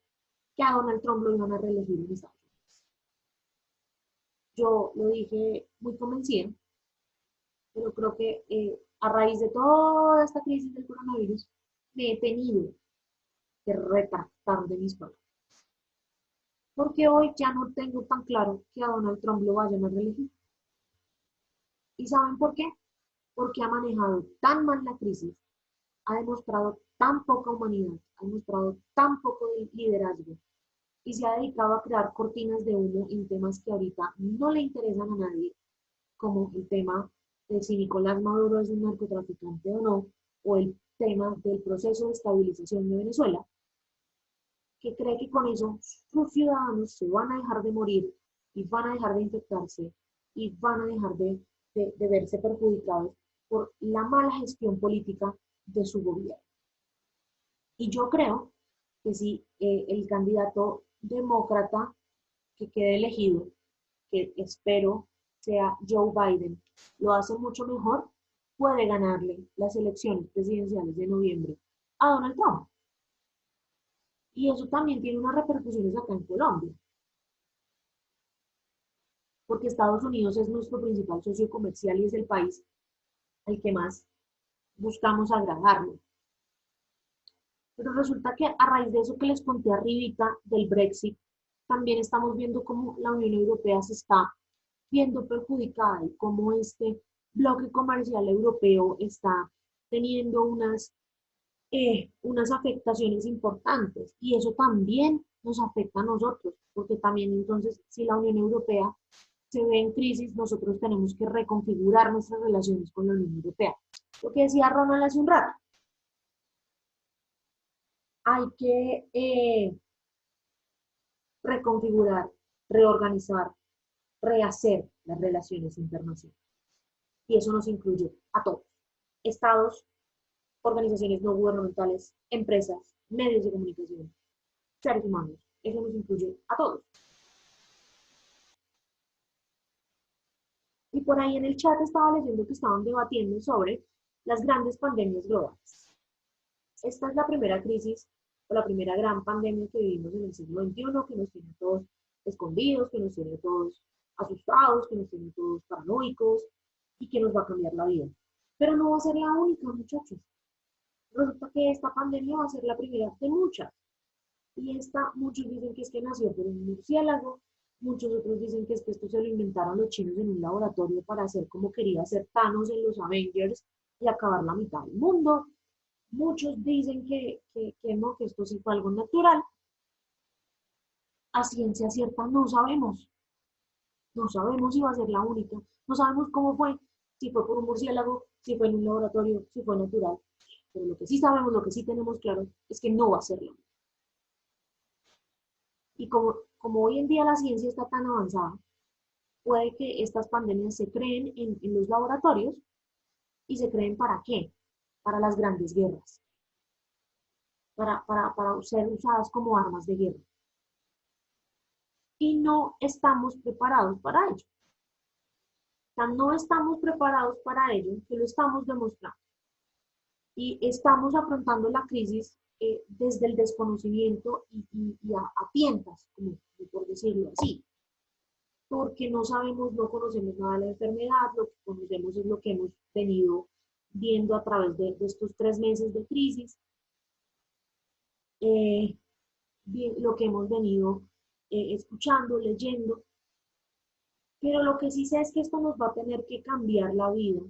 que a Donald Trump lo iban a reelegir en Estados Unidos. Yo lo dije muy convencida, pero creo que a raíz de toda esta crisis del coronavirus, me he tenido que retractar de mis palabras. Porque hoy ya no tengo tan claro que a Donald Trump lo vayan a reelegir. ¿Y saben por qué? Porque ha manejado tan mal la crisis, ha demostrado tan poca humanidad, ha demostrado tan poco liderazgo y se ha dedicado a crear cortinas de humo en temas que ahorita no le interesan a nadie, como el tema de si Nicolás Maduro es un narcotraficante o no, o el tema del proceso de estabilización de Venezuela, que cree que con eso sus ciudadanos se van a dejar de morir y van a dejar de infectarse y van a dejar de verse perjudicados por la mala gestión política de su gobierno. Y yo creo que si el candidato demócrata que quede elegido, que espero sea Joe Biden, lo hace mucho mejor, puede ganarle las elecciones presidenciales de noviembre a Donald Trump. Y eso también tiene unas repercusiones acá en Colombia. Porque Estados Unidos es nuestro principal socio comercial y es el país al que más buscamos agradarlo. Pero resulta que a raíz de eso que les conté arribita del Brexit, también estamos viendo cómo la Unión Europea se está viendo perjudicada y cómo este bloque comercial europeo está teniendo unas afectaciones importantes. Y eso también nos afecta a nosotros, porque también entonces si la Unión Europea se ve en crisis, nosotros tenemos que reconfigurar nuestras relaciones con la Unión Europea. Lo que decía Ronald hace un rato, hay que reconfigurar, reorganizar, rehacer las relaciones internacionales. Y eso nos incluye a todos, estados, organizaciones no gubernamentales, empresas, medios de comunicación, seres humanos. Eso nos incluye a todos. Y por ahí en el chat estaba leyendo que estaban debatiendo sobre las grandes pandemias globales. Esta es la primera crisis o la primera gran pandemia que vivimos en el siglo XXI, que nos tiene a todos escondidos, que nos tiene a todos asustados, que nos tiene a todos paranoicos y que nos va a cambiar la vida. Pero no va a ser la única, muchachos. Resulta que esta pandemia va a ser la primera de muchas. Y esta, muchos dicen que es que nació por un murciélago, muchos otros dicen que es que esto se lo inventaron los chinos en un laboratorio para hacer como quería hacer Thanos en los Avengers y acabar la mitad del mundo. Muchos dicen que no, que esto sí fue algo natural. A ciencia cierta no sabemos. No sabemos si va a ser la única. No sabemos cómo fue, si fue por un murciélago, si fue en un laboratorio, si fue natural. Pero lo que sí sabemos, lo que sí tenemos claro, es que no va a ser la única. Y como hoy en día la ciencia está tan avanzada, puede que estas pandemias se creen en los laboratorios y se creen ¿para qué? Para las grandes guerras. Para ser usadas como armas de guerra. Y no estamos preparados para ello. O sea, no estamos preparados para ello, que lo estamos demostrando. Y estamos afrontando la crisis desde el desconocimiento y a tientas, como por decirlo así. Porque no sabemos, no conocemos nada de la enfermedad, lo que conocemos es lo que hemos venido viendo a través de estos 3 meses de crisis, lo que hemos venido escuchando, leyendo, pero lo que sí sé es que esto nos va a tener que cambiar la vida,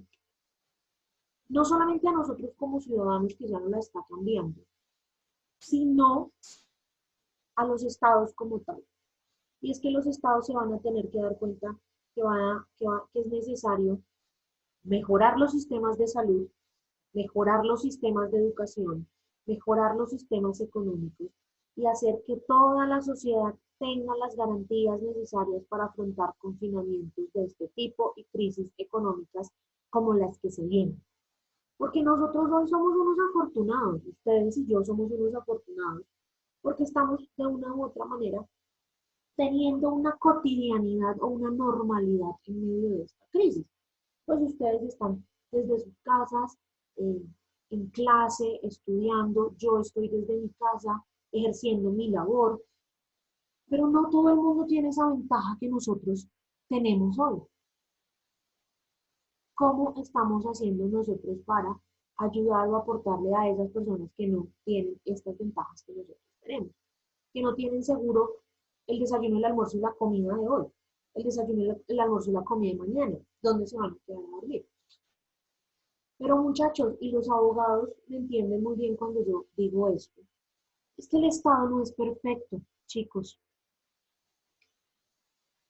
no solamente a nosotros como ciudadanos, que ya no la está cambiando, sino a los estados como tal. Y es que los estados se van a tener que dar cuenta que es necesario mejorar los sistemas de salud, mejorar los sistemas de educación, mejorar los sistemas económicos y hacer que toda la sociedad tenga las garantías necesarias para afrontar confinamientos de este tipo y crisis económicas como las que se vienen. Porque nosotros hoy somos unos afortunados, ustedes y yo somos unos afortunados, porque estamos de una u otra manera teniendo una cotidianidad o una normalidad en medio de esta crisis. pues ustedes están desde sus casas, en clase, estudiando, yo estoy desde mi casa ejerciendo mi labor, pero no todo el mundo tiene esa ventaja que nosotros tenemos hoy. ¿Cómo estamos haciendo nosotros para ayudar o aportarle a esas personas que no tienen estas ventajas que nosotros tenemos? Que no tienen seguro el desayuno, el almuerzo y la comida de hoy, el desayuno, el almuerzo y la comida de mañana, ¿dónde se van a quedar a dormir? Pero muchachos, y los abogados me entienden muy bien cuando yo digo esto, es que el Estado no es perfecto, chicos.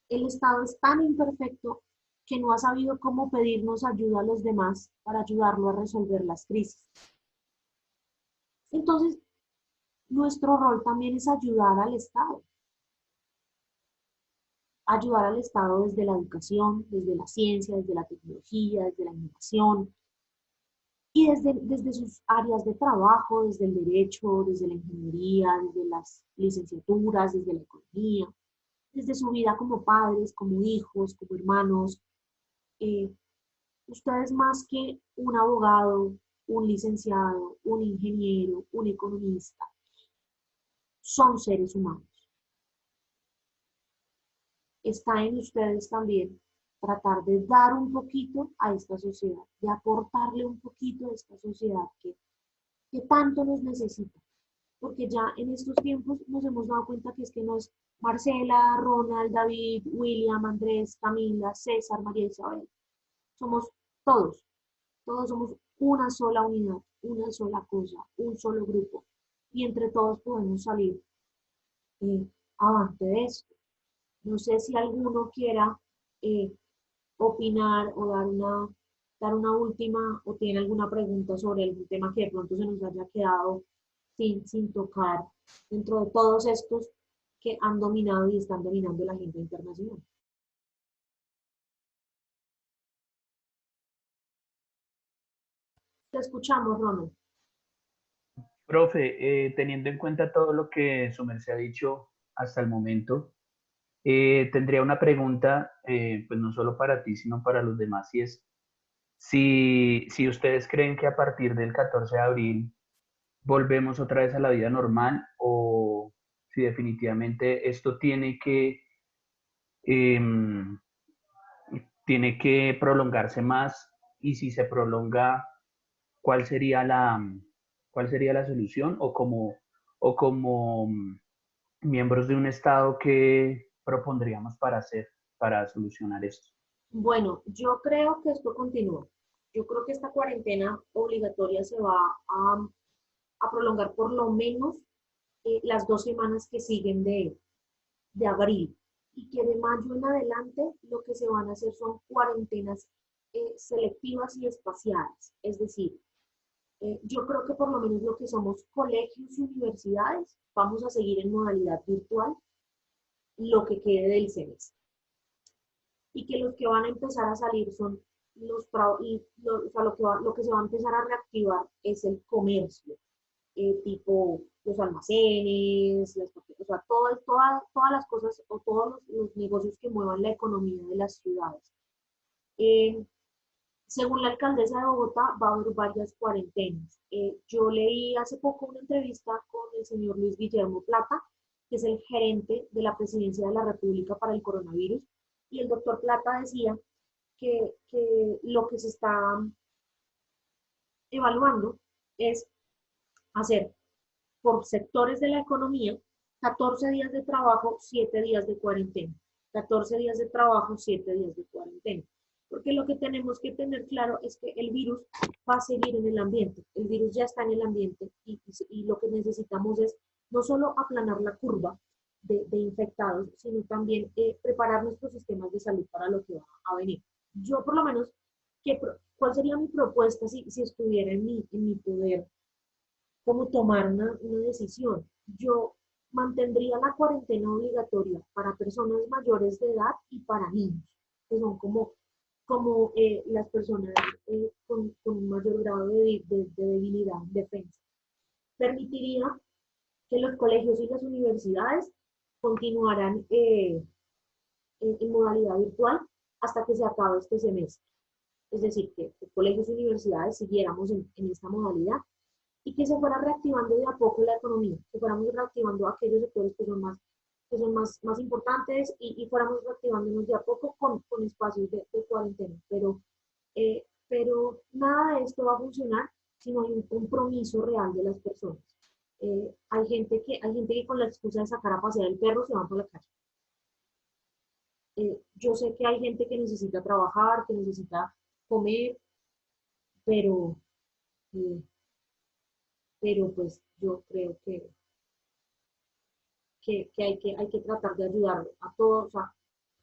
El Estado es tan imperfecto que no ha sabido cómo pedirnos ayuda a los demás para ayudarlo a resolver las crisis. Entonces, nuestro rol también es ayudar al Estado. Ayudar al Estado desde la educación, desde la ciencia, desde la tecnología, desde la innovación, y desde sus áreas de trabajo, desde el derecho, desde la ingeniería, desde las licenciaturas, desde la economía, desde su vida como padres, como hijos, como hermanos. Ustedes más que un abogado, un licenciado, un ingeniero, un economista, son seres humanos. Está en ustedes también tratar de dar un poquito a esta sociedad, de aportarle un poquito a esta sociedad que tanto nos necesita. Porque ya en estos tiempos nos hemos dado cuenta que es que no es Marcela, Ronald, David, William, Andrés, Camila, César, María Isabel. Somos todos. Todos somos una sola unidad, una sola cosa, un solo grupo. Y entre todos podemos salir avante de esto. No sé si alguno quiera opinar o dar una última o tiene alguna pregunta sobre algún tema que de pronto se nos haya quedado sin tocar dentro de todos estos que han dominado y están dominando la agenda internacional. Te escuchamos, Ronald. Profe, teniendo en cuenta todo lo que su merced ha dicho hasta el momento, tendría una pregunta, pues no solo para ti, sino para los demás, y es si ustedes creen que a partir del 14 de abril volvemos otra vez a la vida normal o si definitivamente esto em, tiene que prolongarse más y si se prolonga, ¿cuál sería cuál sería la solución o como miembros de un Estado que propondríamos para hacer para solucionar esto? Bueno, yo creo que esto continúa. Yo creo que esta cuarentena obligatoria se va a prolongar por lo menos las 2 semanas que siguen de abril y que de mayo en adelante lo que se van a hacer son cuarentenas selectivas y espaciadas. Es decir, yo creo que por lo menos lo que somos colegios y universidades vamos a seguir en modalidad virtual lo que quede del semestre. Y que los que van a empezar a salir son o sea, lo que se va a empezar a reactivar es el comercio, tipo los almacenes, o sea, todas las cosas o todos los negocios que muevan la economía de las ciudades. Según la alcaldesa de Bogotá, va a haber varias cuarentenas. Yo leí hace poco una entrevista con el señor Luis Guillermo Plata, que es el gerente de la Presidencia de la República para el coronavirus, y el doctor Plata decía que lo que se está evaluando es hacer por sectores de la economía 14 días de trabajo, 7 días de cuarentena. 14 días de trabajo, 7 días de cuarentena. Porque lo que tenemos que tener claro es que el virus va a seguir en el ambiente. El virus ya está en el ambiente y lo que necesitamos es no solo aplanar la curva de infectados, sino también preparar nuestros sistemas de salud para lo que va a venir. Yo por lo menos, ¿cuál sería mi propuesta si estuviera en mi poder? ¿Cómo tomar una decisión? Yo mantendría la cuarentena obligatoria para personas mayores de edad y para niños, que son como las personas con un mayor grado de debilidad, defensa. Permitiría que los colegios y las universidades continuaran en modalidad virtual hasta que se acabe este semestre. es decir, que colegios y universidades siguiéramos en esta modalidad y que se fuera reactivando de a poco la economía, que fuéramos reactivando aquellos sectores que son más importantes y fuéramos reactivándonos de a poco con espacios de cuarentena. Pero nada de esto va a funcionar si no hay un compromiso real de las personas. Hay gente que con la excusa de sacar a pasear el perro se van por la calle. Yo sé que hay gente que necesita trabajar, que necesita comer, pero, eh, pero pues yo creo que hay que tratar de ayudar a todos, o sea,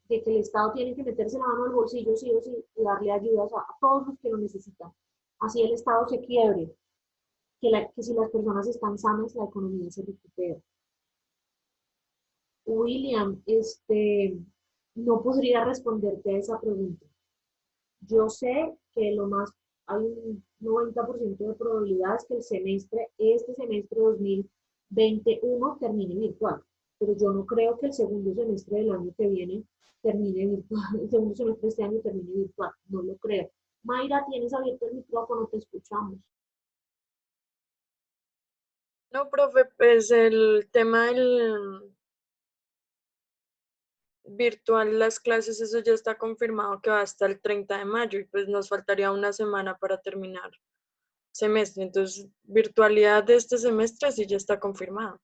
de que el Estado tiene que meterse la mano al bolsillo sí o sí y darle ayudas a todos los que lo necesitan. Así el Estado se quiebre, que si las personas están sanas, la economía se recupera. William, no podría responderte a esa pregunta. Yo sé que hay un 90% de probabilidades que este semestre 2021 termine virtual, pero yo no creo que el segundo semestre del año que viene termine virtual, el segundo semestre de este año termine virtual, no lo creo. Mayra, tienes abierto el micrófono, te escuchamos. No, profe, pues el tema del virtual, las clases, eso ya está confirmado que va hasta el 30 de mayo y pues nos faltaría una semana para terminar semestre. Entonces, virtualidad de este semestre sí ya está confirmada.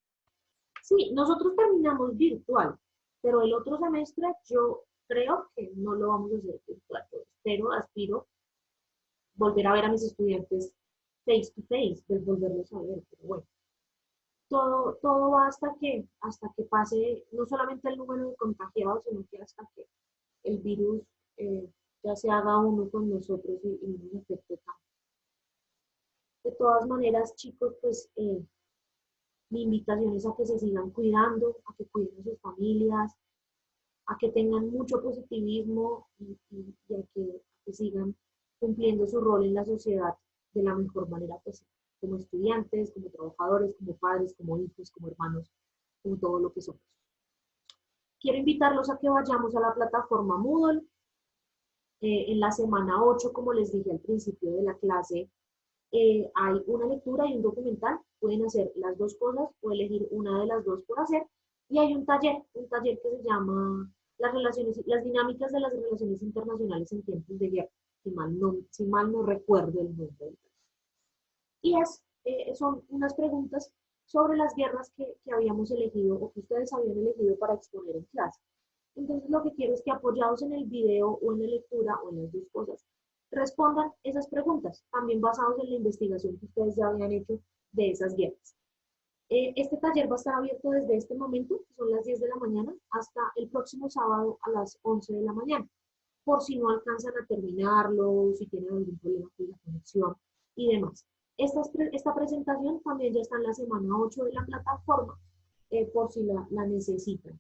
Sí, nosotros terminamos virtual, pero el otro semestre yo creo que no lo vamos a hacer virtual. Yo aspiro volver a ver a mis estudiantes face to face, volverlos a ver, pero bueno. Todo va hasta que pase no solamente el número de contagiados, sino que hasta que el virus ya se haga uno con nosotros y no nos afecte tanto. De todas maneras, chicos, pues mi invitación es a que se sigan cuidando, a que cuiden a sus familias, a que tengan mucho positivismo y a que sigan cumpliendo su rol en la sociedad de la mejor manera posible, como estudiantes, como trabajadores, como padres, como hijos, como hermanos, como todo lo que somos. Quiero invitarlos a que vayamos a la plataforma Moodle. En la semana 8, como les dije al principio de la clase, hay una lectura y un documental. Pueden hacer las dos cosas o elegir una de las dos por hacer. Y hay un taller que se llama las dinámicas de las relaciones internacionales en tiempos de guerra, si mal no recuerdo el nombre. Y son unas preguntas sobre las guerras que habíamos elegido o que ustedes habían elegido para exponer en clase. Entonces lo que quiero es que apoyados en el video o en la lectura o en las dos cosas, respondan esas preguntas, también basados en la investigación que ustedes ya habían hecho de esas guerras. Este taller va a estar abierto desde este momento, que son las 10 de la mañana, hasta el próximo sábado a las 11 de la mañana, por si no alcanzan a terminarlo, si tienen algún problema con la conexión y demás. Esta presentación también ya está en la semana 8 de la plataforma, por si la necesitan.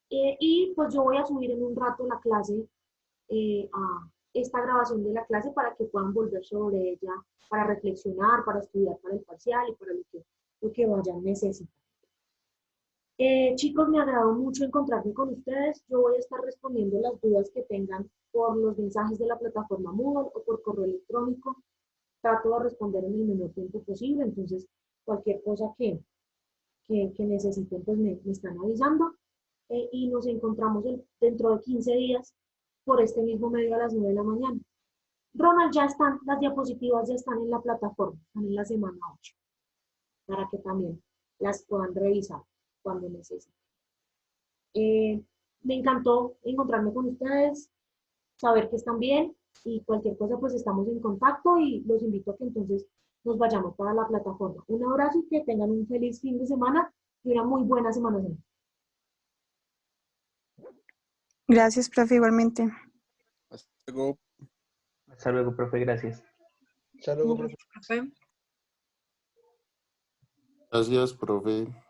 Y pues yo voy a subir en un rato la clase, a esta grabación de la clase para que puedan volver sobre ella, para reflexionar, para estudiar para el parcial y para lo que vayan necesitando. Chicos, me ha agradado mucho encontrarme con ustedes. Yo voy a estar respondiendo las dudas que tengan por los mensajes de la plataforma Moodle o por correo electrónico. Trato de responder en el menor tiempo posible, entonces cualquier cosa que necesiten, pues me están avisando. Y nos encontramos dentro de 15 días por este mismo medio a las 9 de la mañana. Ronald, ya están, las diapositivas ya están en la plataforma, están en la semana 8, para que también las puedan revisar cuando necesiten. Me encantó encontrarme con ustedes, saber que están bien y cualquier cosa pues estamos en contacto y los invito a que entonces nos vayamos para la plataforma. Un abrazo y que tengan un feliz fin de semana y una muy buena semana. Gracias, profe, igualmente. Hasta luego. Hasta luego, profe, gracias. Hasta luego, profe. Profe. Gracias, profe.